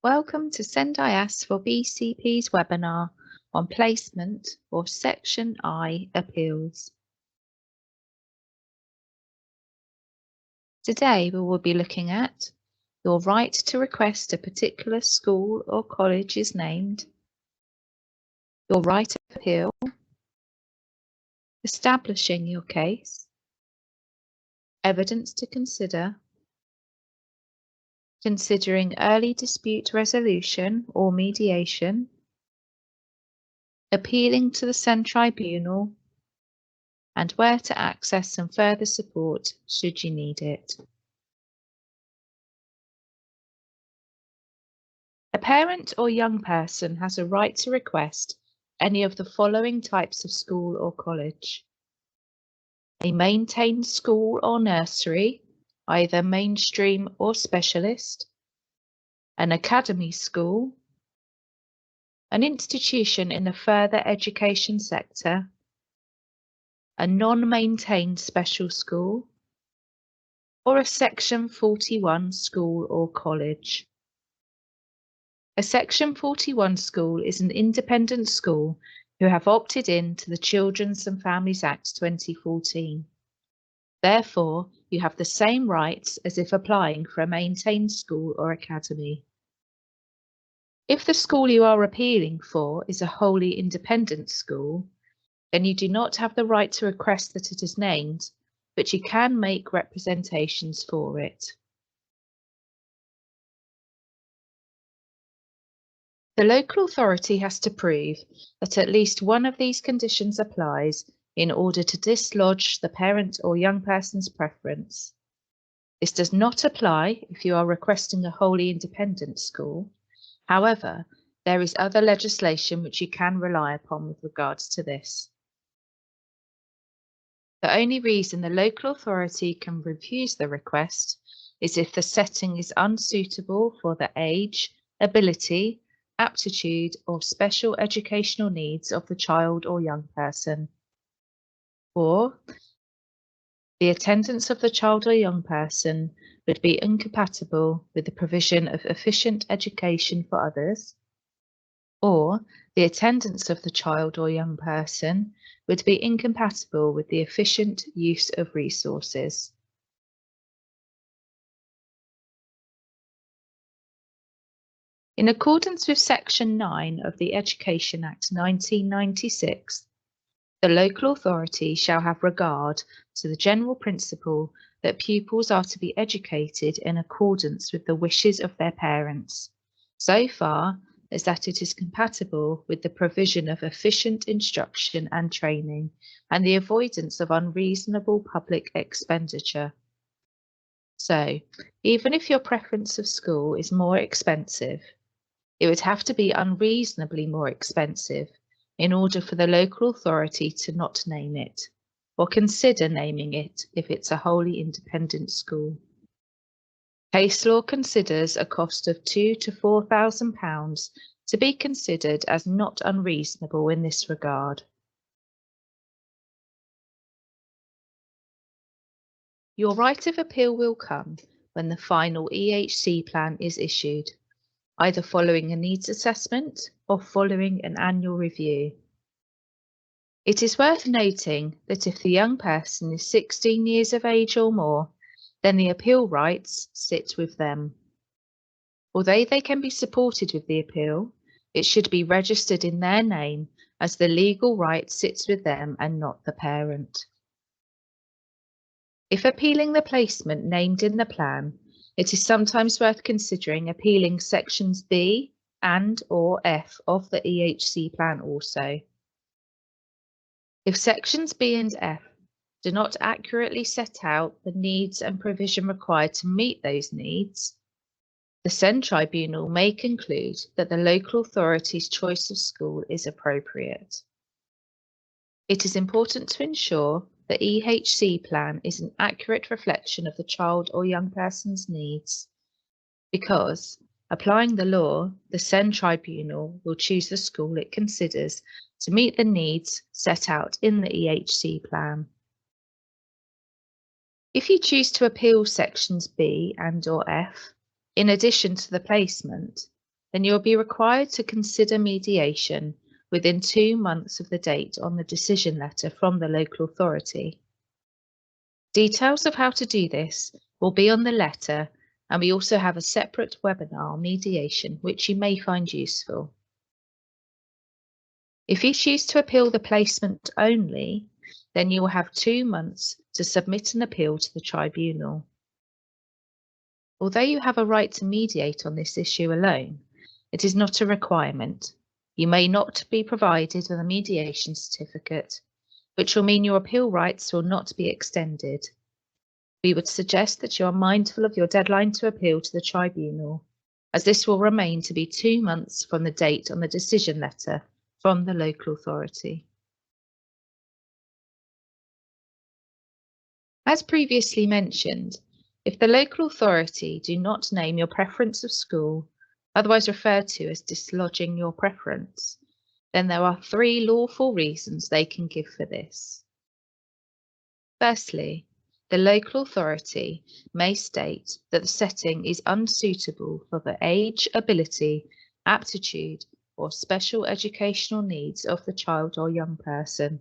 Welcome to SENDiassBCP's webinar on placement or Section I appeals. Today we will be looking at your right to request a particular school or college is named, your right of appeal, establishing your case, evidence to consider, considering early dispute resolution or mediation, appealing to the SEND Tribunal, and where to access some further support should you need it. A parent or young person has a right to request any of the following types of school or college: a maintained school or nursery, either mainstream or specialist, an academy school, an institution in the further education sector, a non-maintained special school, or a Section 41 school or college. A Section 41 school is an independent school who have opted in to the Children's and Families Act 2014. Therefore, you have the same rights as if applying for a maintained school or academy. If the school you are appealing for is a wholly independent school, then you do not have the right to request that it is named, but you can make representations for it. The local authority has to prove that at least one of these conditions applies in order to dislodge the parent or young person's preference. This does not apply if you are requesting a wholly independent school. However, there is other legislation which you can rely upon with regards to this. The only reason the local authority can refuse the request is if the setting is unsuitable for the age, ability, aptitude, or special educational needs of the child or young person, or the attendance of the child or young person would be incompatible with the provision of efficient education for others, or the attendance of the child or young person would be incompatible with the efficient use of resources. In accordance with Section 9 of the Education Act 1996, the local authority shall have regard to the general principle that pupils are to be educated in accordance with the wishes of their parents, so far as that it is compatible with the provision of efficient instruction and training and the avoidance of unreasonable public expenditure. So, even if your preference of school is more expensive, it would have to be unreasonably more expensive in order for the local authority to not name it, or consider naming it if it's a wholly independent school. Case law considers a cost of £2,000 to £4,000 to be considered as not unreasonable in this regard. Your right of appeal will come when the final EHC plan is issued, either following a needs assessment or following an annual review. It is worth noting that if the young person is 16 years of age or more, then the appeal rights sit with them. Although they can be supported with the appeal, it should be registered in their name as the legal right sits with them and not the parent. If appealing the placement named in the plan, it is sometimes worth considering appealing sections B and/or F of the EHC plan also. If sections B and F do not accurately set out the needs and provision required to meet those needs, the SEND Tribunal may conclude that the local authority's choice of school is appropriate. It is important to ensure the EHC plan is an accurate reflection of the child or young person's needs, because, applying the law, the SEND Tribunal will choose the school it considers to meet the needs set out in the EHC plan. If you choose to appeal sections B and/or F, in addition to the placement, then you will be required to consider mediation within 2 months of the date on the decision letter from the local authority. Details of how to do this will be on the letter, and we also have a separate webinar on mediation which you may find useful. If you choose to appeal the placement only, then you will have 2 months to submit an appeal to the tribunal. Although you have a right to mediate on this issue alone, it is not a requirement. You may not be provided with a mediation certificate, which will mean your appeal rights will not be extended. We would suggest that you are mindful of your deadline to appeal to the tribunal, as this will remain to be 2 months from the date on the decision letter from the local authority. As previously mentioned, if the local authority do not name your preference of school, otherwise referred to as dislodging your preference, then there are 3 lawful reasons they can give for this. Firstly, the local authority may state that the setting is unsuitable for the age, ability, aptitude, or special educational needs of the child or young person.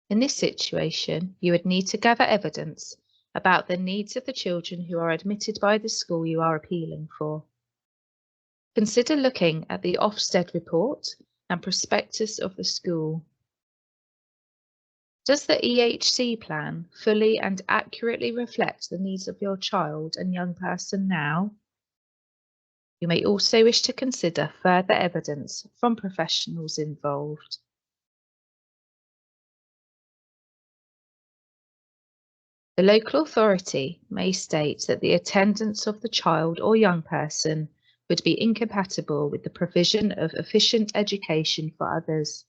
In this situation, you would need to gather evidence about the needs of the children who are admitted by the school you are appealing for. Consider looking at the Ofsted report and prospectus of the school. Does the EHC plan fully and accurately reflect the needs of your child and young person now? You may also wish to consider further evidence from professionals involved. The local authority may state that the attendance of the child or young person would be incompatible with the provision of efficient education for others.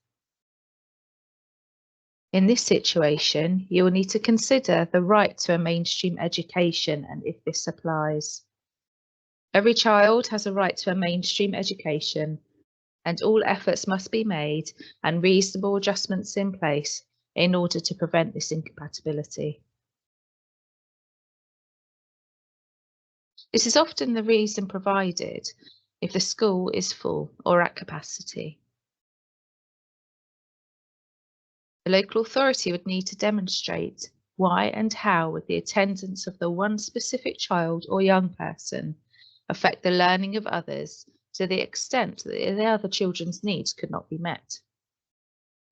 In this situation, you will need to consider the right to a mainstream education and if this applies. Every child has a right to a mainstream education, and all efforts must be made and reasonable adjustments in place in order to prevent this incompatibility. This is often the reason provided if the school is full or at capacity. The local authority would need to demonstrate why and how would the attendance of the one specific child or young person affect the learning of others to the extent that the other children's needs could not be met.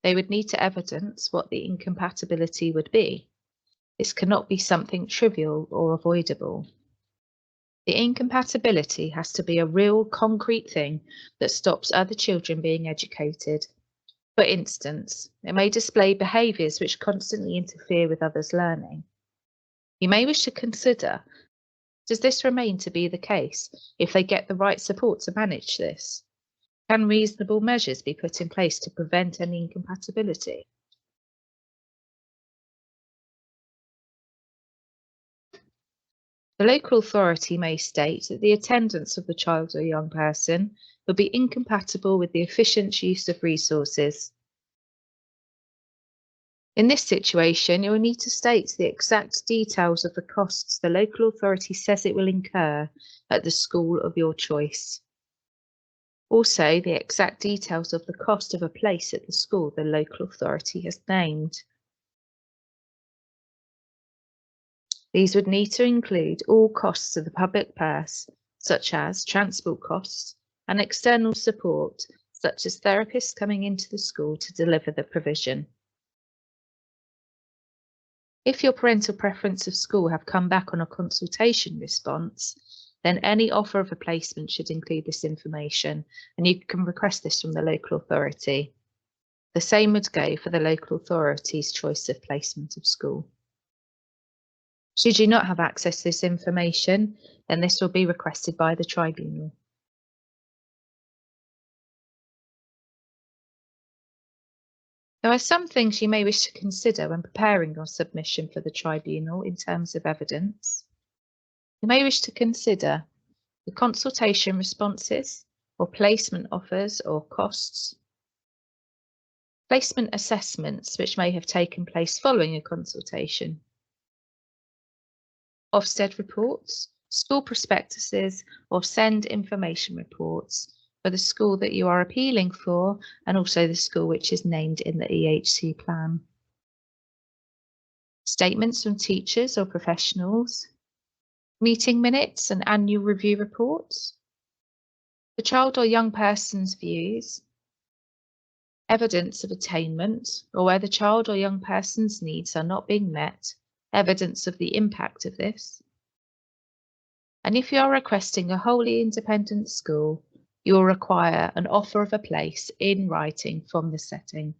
They would need to evidence what the incompatibility would be. This cannot be something trivial or avoidable. The incompatibility has to be a real, concrete thing that stops other children being educated. For instance, it may display behaviours which constantly interfere with others' learning. You may wish to consider, does this remain to be the case if they get the right support to manage this? Can reasonable measures be put in place to prevent any incompatibility? The local authority may state that the attendance of the child or young person would be incompatible with the efficient use of resources. In this situation, you will need to state the exact details of the costs the local authority says it will incur at the school of your choice. Also, the exact details of the cost of a place at the school the local authority has named. These would need to include all costs of the public purse, such as transport costs, and external support, such as therapists coming into the school to deliver the provision. If your parental preference of school have come back on a consultation response, then any offer of a placement should include this information, and you can request this from the local authority. The same would go for the local authority's choice of placement of school. Should you not have access to this information, then this will be requested by the tribunal. There are some things you may wish to consider when preparing your submission for the tribunal in terms of evidence. You may wish to consider the consultation responses or placement offers or costs, placement assessments which may have taken place following a consultation, Ofsted reports school prospectuses, or SEND information reports for the school that you are appealing for and also the school which is named in the EHC plan. Statements from teachers or professionals, meeting minutes and annual review reports, the child or young person's views, evidence of attainment or where the child or young person's needs are not being met, evidence of the impact of this. And if you are requesting a wholly independent school, you will require an offer of a place in writing from the setting.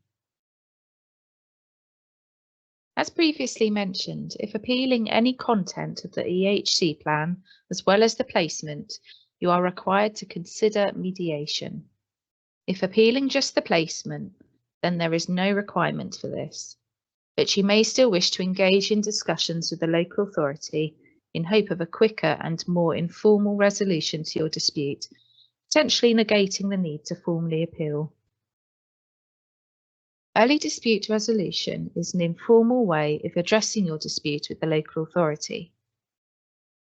As previously mentioned, if appealing any content of the EHC plan, as well as the placement, you are required to consider mediation. If appealing just the placement, then there is no requirement for this, but you may still wish to engage in discussions with the local authority in hope of a quicker and more informal resolution to your dispute, potentially negating the need to formally appeal. Early dispute resolution is an informal way of addressing your dispute with the local authority.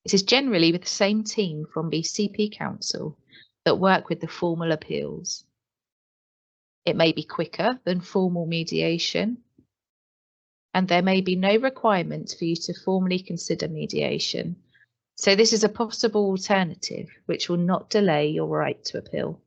It is generally with the same team from BCP Council that work with the formal appeals. It may be quicker than formal mediation, and there may be no requirement for you to formally consider mediation. So this is a possible alternative which will not delay your right to appeal.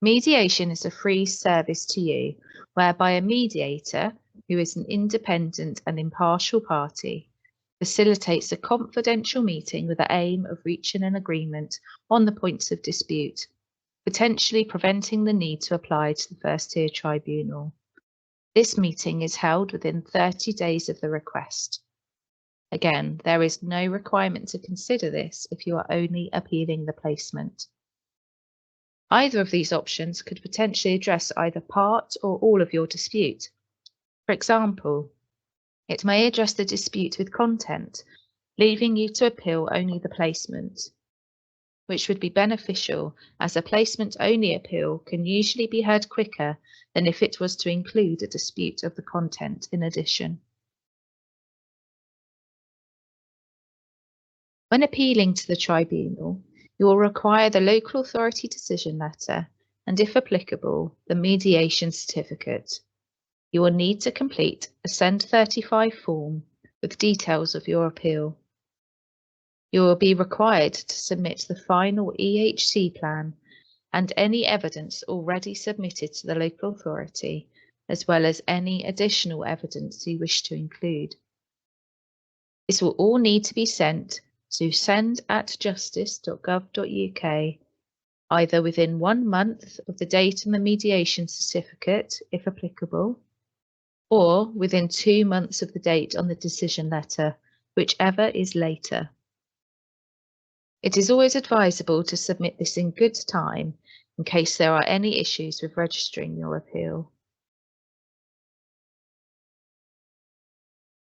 Mediation is a free service to you, whereby a mediator, who is an independent and impartial party, facilitates a confidential meeting with the aim of reaching an agreement on the points of dispute, potentially preventing the need to apply to the first-tier tribunal. This meeting is held within 30 days of the request. Again, there is no requirement to consider this if you are only appealing the placement. Either of these options could potentially address either part or all of your dispute. For example, it may address the dispute with content, leaving you to appeal only the placement, which would be beneficial as a placement-only appeal can usually be heard quicker than if it was to include a dispute of the content in addition. When appealing to the tribunal, you will require the local authority decision letter and, if applicable, the mediation certificate. You will need to complete a SEND 35 form with details of your appeal. You will be required to submit the final EHC plan and any evidence already submitted to the local authority, as well as any additional evidence you wish to include. This will all need to be sent to send@justice.gov.uk, either within 1 month of the date on the mediation certificate, if applicable, or within 2 months of the date on the decision letter, whichever is later. It is always advisable to submit this in good time in case there are any issues with registering your appeal.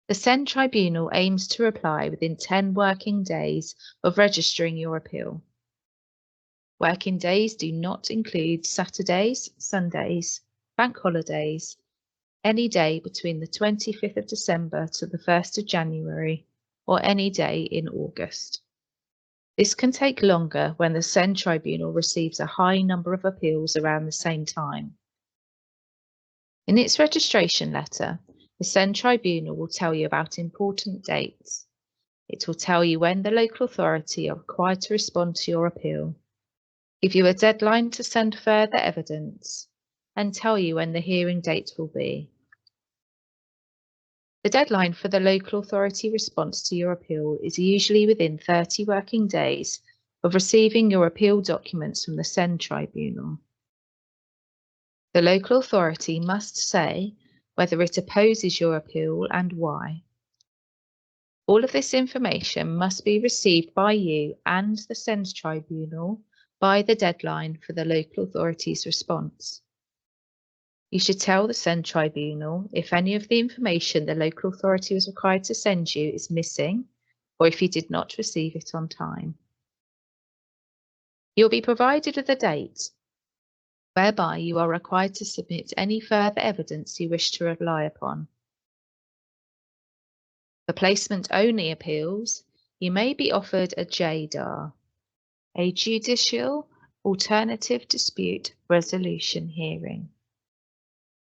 The SEND Tribunal aims to reply within 10 working days of registering your appeal. Working days do not include Saturdays, Sundays, bank holidays, any day between the 25th of December to the 1st of January, or any day in August. This can take longer when the SEND Tribunal receives a high number of appeals around the same time. In its registration letter, the SEND Tribunal will tell you about important dates. It will tell you when the local authority are required to respond to your appeal, give you a deadline to send further evidence, and tell you when the hearing date will be. The deadline for the local authority response to your appeal is usually within 30 working days of receiving your appeal documents from the SEND Tribunal. The local authority must say whether it opposes your appeal and why. All of this information must be received by you and the SEND Tribunal by the deadline for the local authority's response. You should tell the SEND Tribunal if any of the information the local authority was required to send you is missing, or if you did not receive it on time. You'll be provided with a date whereby you are required to submit any further evidence you wish to rely upon. For placement-only appeals, you may be offered a JDAR, a Judicial Alternative Dispute Resolution hearing.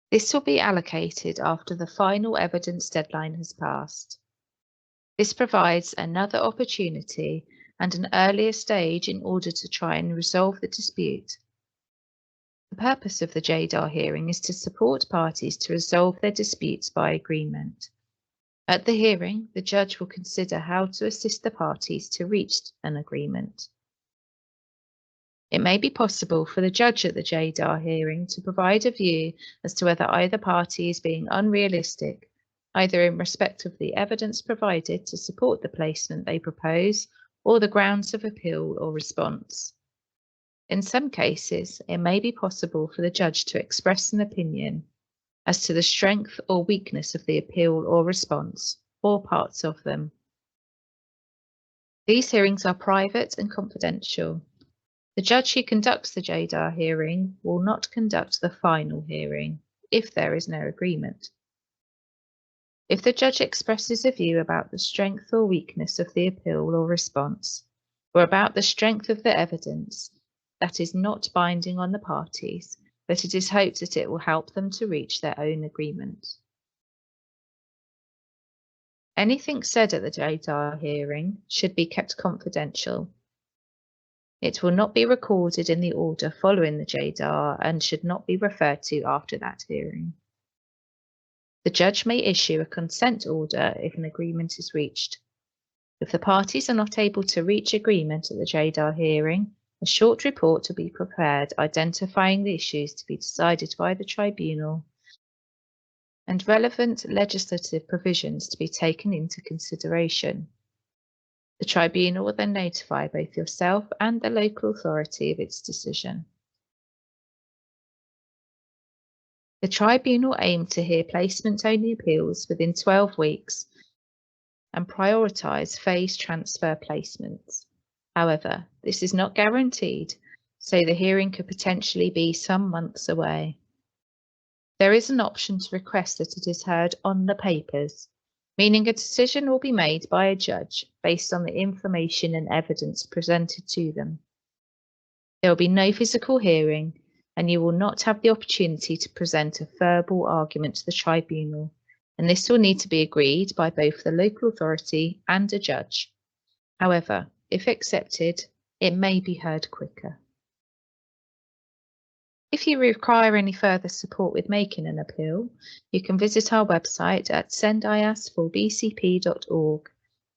This will be allocated after the final evidence deadline has passed. This provides another opportunity and an earlier stage in order to try and resolve the dispute. The purpose of the JDAR hearing is to support parties to resolve their disputes by agreement. At the hearing, the judge will consider how to assist the parties to reach an agreement. It may be possible for the judge at the JDAR hearing to provide a view as to whether either party is being unrealistic, either in respect of the evidence provided to support the placement they propose or the grounds of appeal or response. In some cases, it may be possible for the judge to express an opinion as to the strength or weakness of the appeal or response, or parts of them. These hearings are private and confidential. The judge who conducts the JDAR hearing will not conduct the final hearing if there is no agreement. If the judge expresses a view about the strength or weakness of the appeal or response, or about the strength of the evidence, that is not binding on the parties, but it is hoped that it will help them to reach their own agreement. Anything said at the JDAR hearing should be kept confidential. It will not be recorded in the order following the JDAR and should not be referred to after that hearing. The judge may issue a consent order if an agreement is reached. If the parties are not able to reach agreement at the JDAR hearing, a short report will be prepared identifying the issues to be decided by the tribunal and relevant legislative provisions to be taken into consideration. The tribunal will then notify both yourself and the local authority of its decision. The tribunal aimed to hear placement-only appeals within 12 weeks and prioritise phase transfer placements. However, this is not guaranteed, so the hearing could potentially be some months away. There is an option to request that it is heard on the papers, meaning a decision will be made by a judge based on the information and evidence presented to them. There will be no physical hearing, and you will not have the opportunity to present a verbal argument to the tribunal, and this will need to be agreed by both the local authority and a judge. However, if accepted, it may be heard quicker. If you require any further support with making an appeal, you can visit our website at SENDiassBCP.org,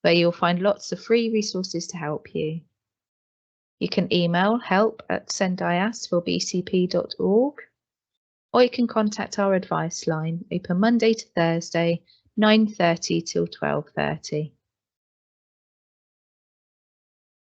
where you'll find lots of free resources to help you. You can email help@SENDiassBCP.org, or you can contact our advice line, open Monday to Thursday, 9:30 till 12:30.